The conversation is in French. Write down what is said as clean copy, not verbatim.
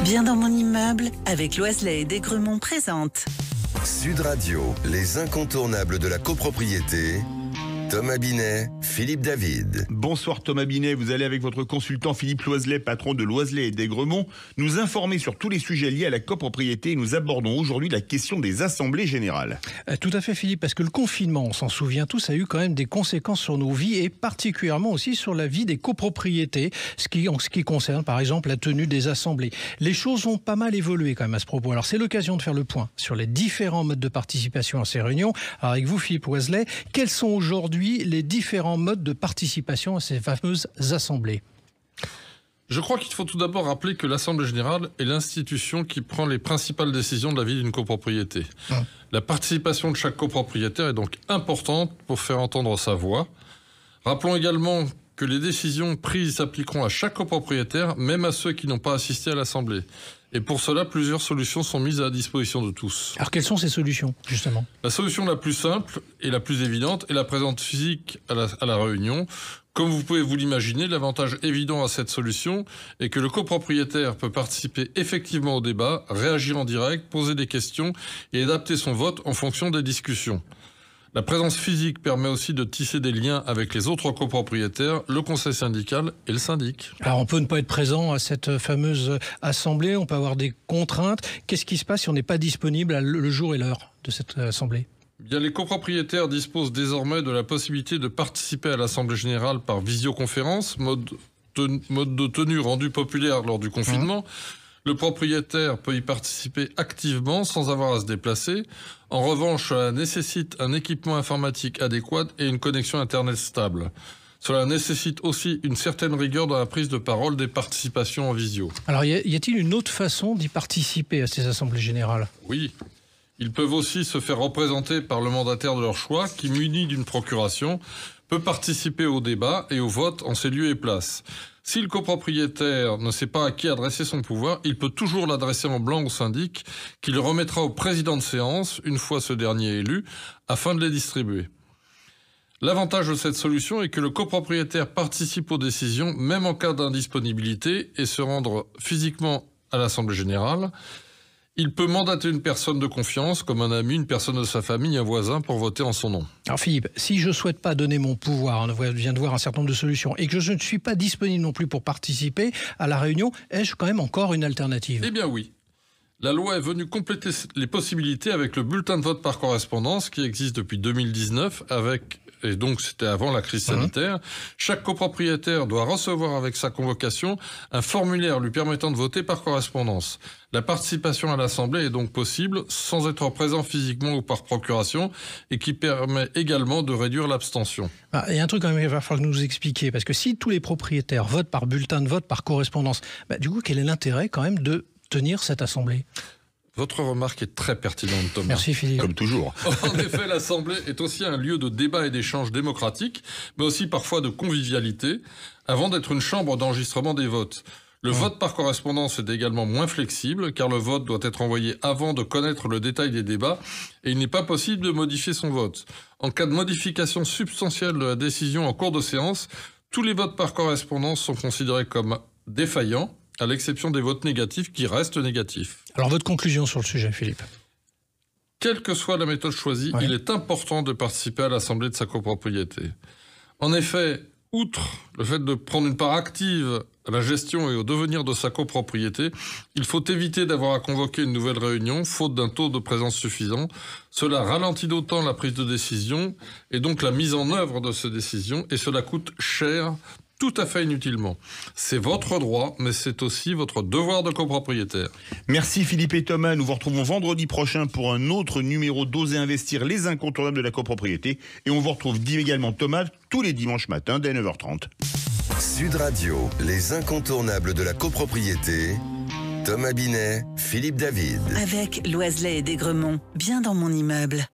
Bien dans mon immeuble, avec Loiselet et Desgremont présente. Sud Radio, les incontournables de la copropriété. Thomas Binet, Philippe David. Bonsoir Thomas Binet, vous allez avec votre consultant Philippe Loiselet, patron de Loiselet et Desgremont, nous informer sur tous les sujets liés à la copropriété et nous abordons aujourd'hui la question des assemblées générales. Tout à fait Philippe, parce que le confinement, on s'en souvient tous, a eu quand même des conséquences sur nos vies et particulièrement aussi sur la vie des copropriétés, en ce qui concerne par exemple la tenue des assemblées. Les choses ont pas mal évolué quand même à ce propos. Alors c'est l'occasion de faire le point sur les différents modes de participation à ces réunions. Alors avec vous Philippe Loiselet, quels sont aujourd'hui les différents modes de participation à ces fameuses assemblées? Je crois qu'il faut tout d'abord rappeler que l'Assemblée générale est l'institution qui prend les principales décisions de la vie d'une copropriété. La participation de chaque copropriétaire est donc importante pour faire entendre sa voix. Rappelons également que les décisions prises s'appliqueront à chaque copropriétaire, même à ceux qui n'ont pas assisté à l'Assemblée. Et pour cela, plusieurs solutions sont mises à la disposition de tous. Alors quelles sont ces solutions, justement? La solution la plus simple et la plus évidente est la présence physique à la réunion. Comme vous pouvez vous l'imaginer, l'avantage évident à cette solution est que le copropriétaire peut participer effectivement au débat, réagir en direct, poser des questions et adapter son vote en fonction des discussions. La présence physique permet aussi de tisser des liens avec les autres copropriétaires, le conseil syndical et le syndic. Alors on peut ne pas être présent à cette fameuse assemblée, on peut avoir des contraintes. Qu'est-ce qui se passe si on n'est pas disponible le jour et l'heure de cette assemblée? Bien, les copropriétaires disposent désormais de la possibilité de participer à l'Assemblée générale par visioconférence, mode de tenue rendu populaire lors du confinement. Le propriétaire peut y participer activement sans avoir à se déplacer. En revanche, cela nécessite un équipement informatique adéquat et une connexion Internet stable. Cela nécessite aussi une certaine rigueur dans la prise de parole des participations en visio. Alors, y a-t-il une autre façon d'y participer à ces assemblées générales? Oui. Ils peuvent aussi se faire représenter par le mandataire de leur choix qui, muni d'une procuration, peut participer au débat et au vote en ces lieux et places. Si le copropriétaire ne sait pas à qui adresser son pouvoir, il peut toujours l'adresser en blanc au syndic qui le remettra au président de séance, une fois ce dernier élu, afin de les distribuer. L'avantage de cette solution est que le copropriétaire participe aux décisions, même en cas d'indisponibilité, et se rendre physiquement à l'Assemblée générale. Il peut mandater une personne de confiance, comme un ami, une personne de sa famille, un voisin, pour voter en son nom. Alors Philippe, si je ne souhaite pas donner mon pouvoir, on vient de voir un certain nombre de solutions, et que je ne suis pas disponible non plus pour participer à la réunion, ai-je quand même encore une alternative? Eh bien oui. La loi est venue compléter les possibilités avec le bulletin de vote par correspondance qui existe depuis 2019 et donc c'était avant la crise sanitaire. Chaque copropriétaire doit recevoir avec sa convocation un formulaire lui permettant de voter par correspondance. La participation à l'Assemblée est donc possible sans être présent physiquement ou par procuration et qui permet également de réduire l'abstention. Il y a un truc quand même qu'il va falloir nous expliquer, parce que si tous les propriétaires votent par bulletin de vote par correspondance, du coup quel est l'intérêt quand même de tenir cette assemblée? Votre remarque est très pertinente, Thomas. Merci Philippe. Comme toujours. En effet, l'Assemblée est aussi un lieu de débat et d'échange démocratique, mais aussi parfois de convivialité, avant d'être une chambre d'enregistrement des votes. Le vote par correspondance est également moins flexible, car le vote doit être envoyé avant de connaître le détail des débats, et il n'est pas possible de modifier son vote. En cas de modification substantielle de la décision en cours de séance, tous les votes par correspondance sont considérés comme défaillants, à l'exception des votes négatifs qui restent négatifs. Alors votre conclusion sur le sujet, Philippe? Quelle que soit la méthode choisie, il est important de participer à l'Assemblée de sa copropriété. En effet, outre le fait de prendre une part active à la gestion et au devenir de sa copropriété, il faut éviter d'avoir à convoquer une nouvelle réunion, faute d'un taux de présence suffisant. Cela ralentit d'autant la prise de décision et donc la mise en œuvre de ces décisions, et cela coûte cher, tout à fait inutilement. C'est votre droit, mais c'est aussi votre devoir de copropriétaire. Merci Philippe et Thomas. Nous vous retrouvons vendredi prochain pour un autre numéro d'Oser investir, les incontournables de la copropriété. Et on vous retrouve également Thomas tous les dimanches matins dès 9h30. Sud Radio, les incontournables de la copropriété. Thomas Binet, Philippe David. Avec Loiselet et Desgremont, bien dans mon immeuble.